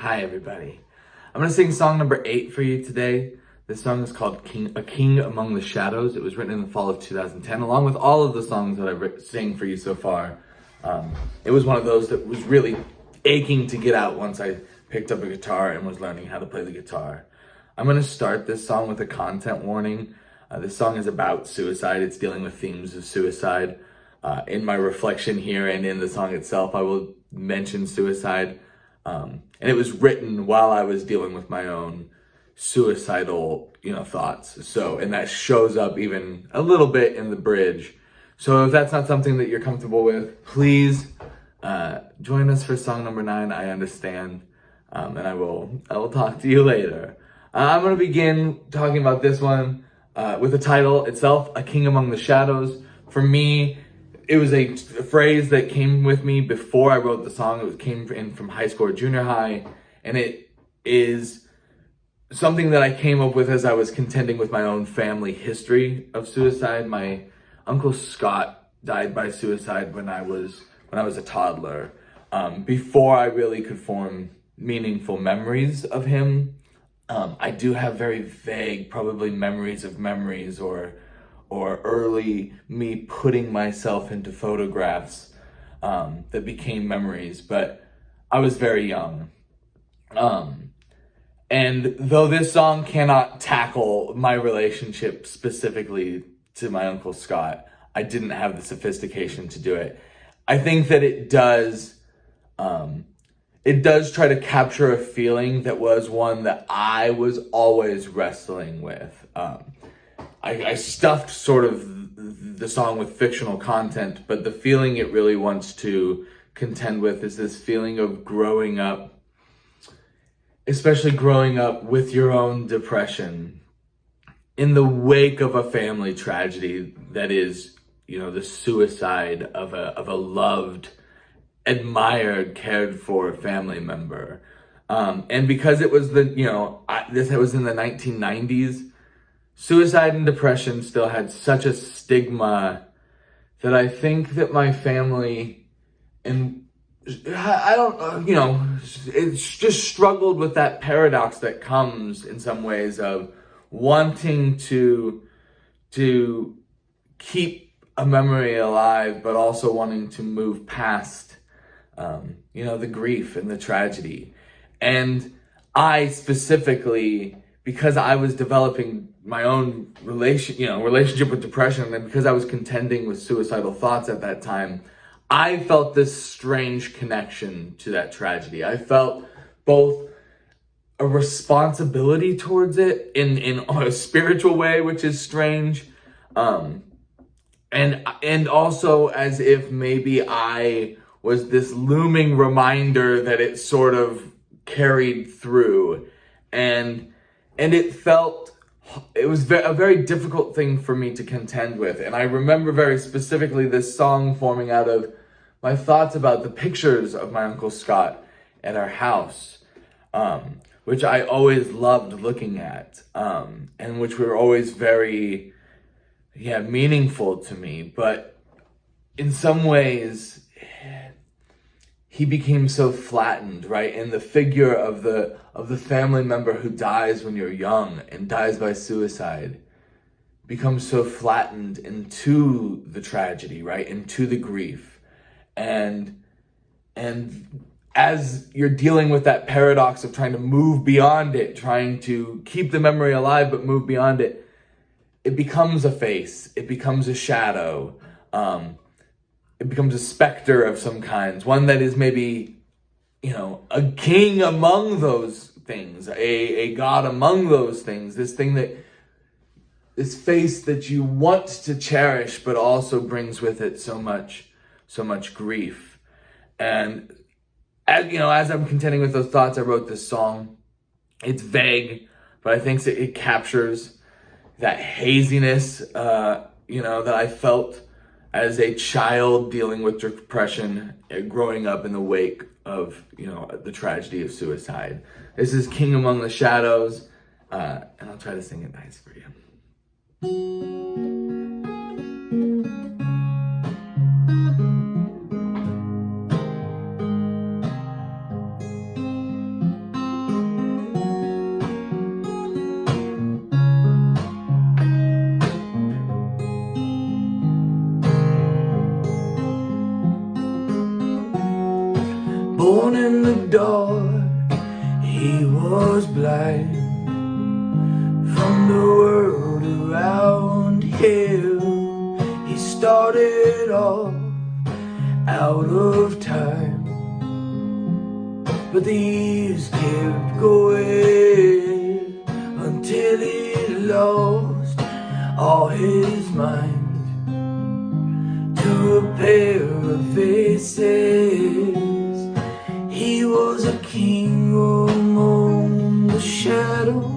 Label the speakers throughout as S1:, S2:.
S1: Hi everybody. I'm going to sing song number 8 for you today. This song is called A King Among the Shadows. It was written in the fall of 2010, along with all of the songs that I've sang for you so far. It was one of those that was really aching to get out once I picked up a guitar and was learning how to play the guitar. I'm going to start this song with a content warning. This song is about suicide. It's dealing with themes of suicide. In my reflection here and in the song itself, I will mention suicide. And it was written while I was dealing with my own suicidal, thoughts. And that shows up even a little bit in the bridge. So if that's not something that you're comfortable with, please join us for song number 9. I understand. And I will talk to you later. I'm going to begin talking about this one with the title itself, A King Among the Shadows. For me, it was a phrase that came with me before I wrote the song. It came in from high school or junior high, and it is something that I came up with as I was contending with my own family history of suicide. My Uncle Scott died by suicide when I was a toddler. Before I really could form meaningful memories of him, I do have very vague, probably memories of memories or early me putting myself into photographs that became memories, but I was very young. And though this song cannot tackle my relationship specifically to my Uncle Scott, I didn't have the sophistication to do it. I think that it does try to capture a feeling that was one that I was always wrestling with. I stuffed sort of the song with fictional content, but the feeling it really wants to contend with is this feeling of growing up, especially growing up with your own depression in the wake of a family tragedy that is, the suicide of a loved, admired, cared for family member. And because it was this was in the 1990s, suicide and depression still had such a stigma that I think that my family it's just struggled with that paradox that comes in some ways of wanting to keep a memory alive, but also wanting to move past, the grief and the tragedy. And I specifically, because I was developing my own relationship with depression, and because I was contending with suicidal thoughts at that time, I felt this strange connection to that tragedy. I felt both a responsibility towards it in a spiritual way, which is strange, and also as if maybe I was this looming reminder that it sort of carried through, and it was a very difficult thing for me to contend with. And I remember very specifically this song forming out of my thoughts about the pictures of my Uncle Scott at our house, which I always loved looking at, and which were always very, meaningful to me. But in some ways, he became so flattened, right? And the figure of the family member who dies when you're young and dies by suicide becomes so flattened into the tragedy, right? Into the grief. And as you're dealing with that paradox of trying to move beyond it, trying to keep the memory alive, but move beyond it, it becomes a face, it becomes a shadow, it becomes a specter of some kinds, one that is maybe, a king among those things, a god among those things, this face that you want to cherish, but also brings with it so much grief. And as I'm contending with those thoughts, I wrote this song. It's vague, but I think it captures that haziness, that I felt as a child dealing with depression, growing up in the wake of, the tragedy of suicide. This is King Among the Shadows, and I'll try to sing it nice for you. the dark, he was blind from the world around him. He started off out of time, but the years kept going until he lost all his mind to a pair of faces. He was a king among the shadows.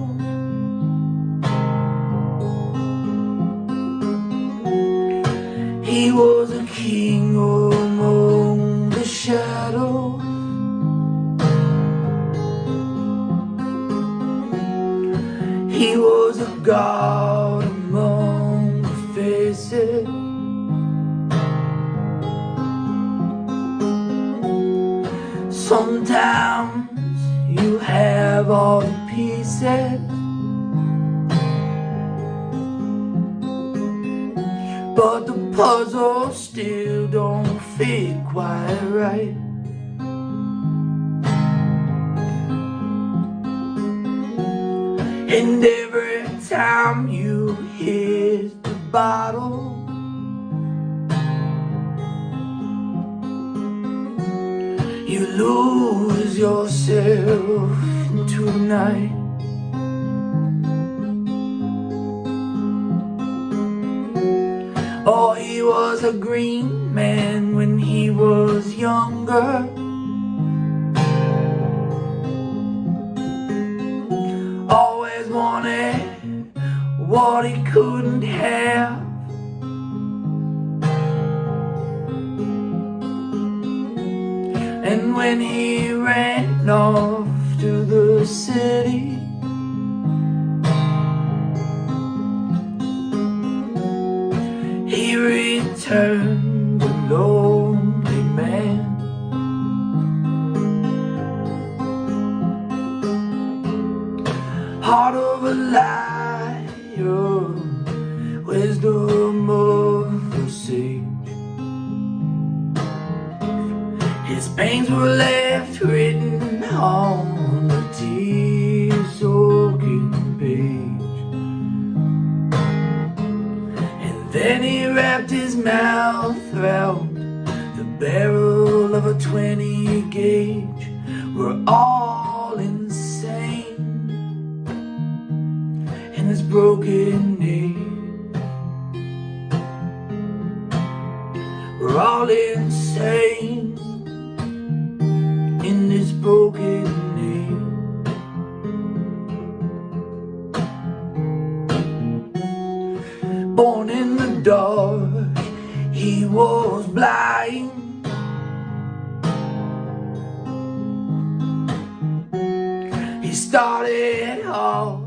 S1: He was a king among the shadows. He was a god among the faces. Sometimes you have all the pieces, but the puzzle still don't fit quite right. And every time you hit the bottle, you lose yourself into the night. Oh, he was a green man when he was younger. Always wanted what he couldn't have. And when he ran off to the city, he returned a lonely man. Heart of a liar, wisdom of a sage. His pains were left written on a tear-soaking page. And then he wrapped his mouth around the barrel of a 20 gauge. We're all insane in this broken age. We're all insane in this broken age. Born in the dark, he was blind. He started off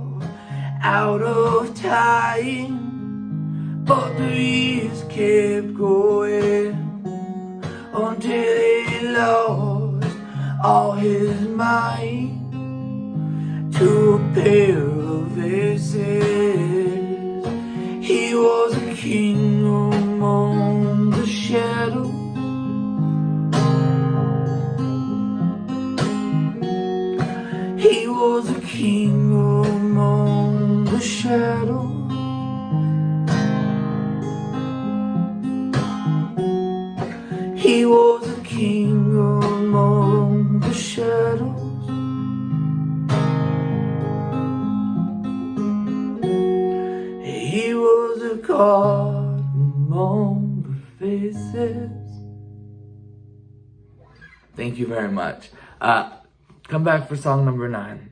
S1: out of time, but the years kept going until he lost all his mind to a pair of faces. He was a king among the shadows. He was a king among the shadows. He was a king among the shadows. He was a god among the faces. Thank you very much. Come back for song number 9.